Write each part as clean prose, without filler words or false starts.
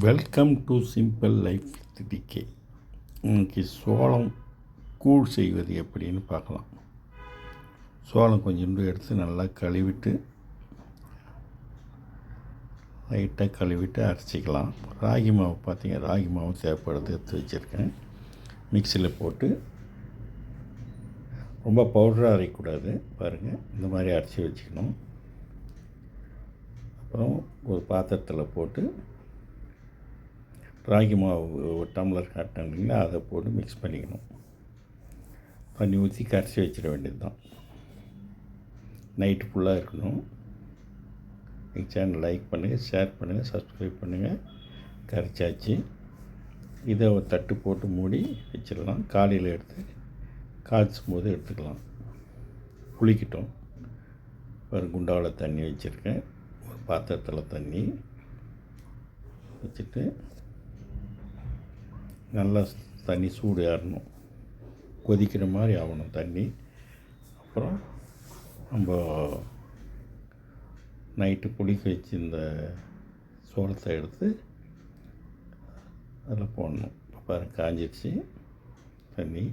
Welcome to simple life with DK. இன்றைக்கி சோளம் கூழ் செய்வது எப்படின்னு பார்க்கலாம். சோளம் கொஞ்சோண்டு எடுத்து நல்லா கழுவிட்டு லைட்டாக கழுவிட்டு அரைச்சிக்கலாம். ராகி மாவு பார்த்திங்க, ராகி மாவு தேவைப்படுறது எடுத்து வச்சுருக்கேன். மிக்சியில் போட்டு ரொம்ப பவுடராக அரைக்கக்கூடாது. பாருங்கள், இந்த மாதிரி அரைச்சி வச்சுக்கணும். அப்புறம் ஒரு பாத்திரத்தில் போட்டு ராகி மாவு ஒரு டம்ளர் காட்டினேன் இல்லைங்களா, அதை போட்டு மிக்ஸ் பண்ணிக்கணும். தண்ணி ஊற்றி கரைச்சி வச்சிட வேண்டியது தான். நைட்டு ஃபுல்லாக இருக்கணும். எங்கள் சேனல் லைக் பண்ணுங்கள், ஷேர் பண்ணுங்கள், சப்ஸ்கிரைப் பண்ணுங்கள். கரைச்சாச்சு. இதை ஒரு தட்டு போட்டு மூடி வச்சிடலாம். காலையில் எடுத்து காய்ச்சும் போது எடுத்துக்கலாம். குளிக்கட்டும். ஒரு குண்டாவில் தண்ணி வச்சுருக்கேன். ஒரு பாத்திரத்தில் தண்ணி வச்சுட்டு நல்லா தண்ணி சூடு ஏறணும், கொதிக்கிற மாதிரி ஆகணும் தண்ணி. அப்புறம் நம்ம நைட்டு புளிக்க வச்சு இந்த சோளத்தை எடுத்து அதில் போடணும். இப்போ பாருங்கள், காஞ்சிடுச்சு தண்ணி.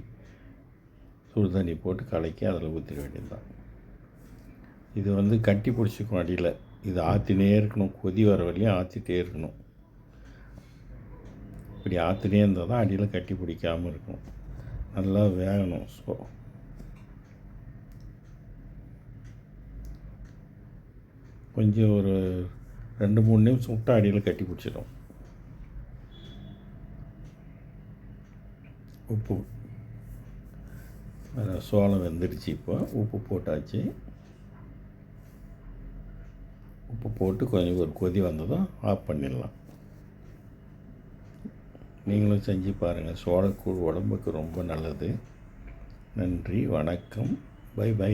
சுடு தண்ணி போட்டு கலக்கி அதில் ஊற்றிட வேண்டியது தான். இது கட்டி பிடிச்சிக்கும் அடியில். இது ஆற்றினே இருக்கணும், கொதி வர வரையும் ஆற்றிட்டே இருக்கணும். இப்படி ஆற்றினே இருந்தால் தான் அடியில் கட்டி பிடிக்காமல் இருக்கும். நல்லா வேகணும். கொஞ்சம் ஒரு 2-3 நிமிஷம் விட்டு அடியில் கட்டி பிடிச்சிடும். உப்பு, சோளம் வெந்துடுச்சு. இப்போ உப்பு போட்டாச்சு. உப்பு போட்டு கொஞ்சம் ஒரு கொதி வந்ததும் ஆஃப் பண்ணிடலாம். நீங்களும் செஞ்சு பாருங்கள். சோளக்கூழ் உடம்புக்கு ரொம்ப நல்லது. நன்றி, வணக்கம், பை பை.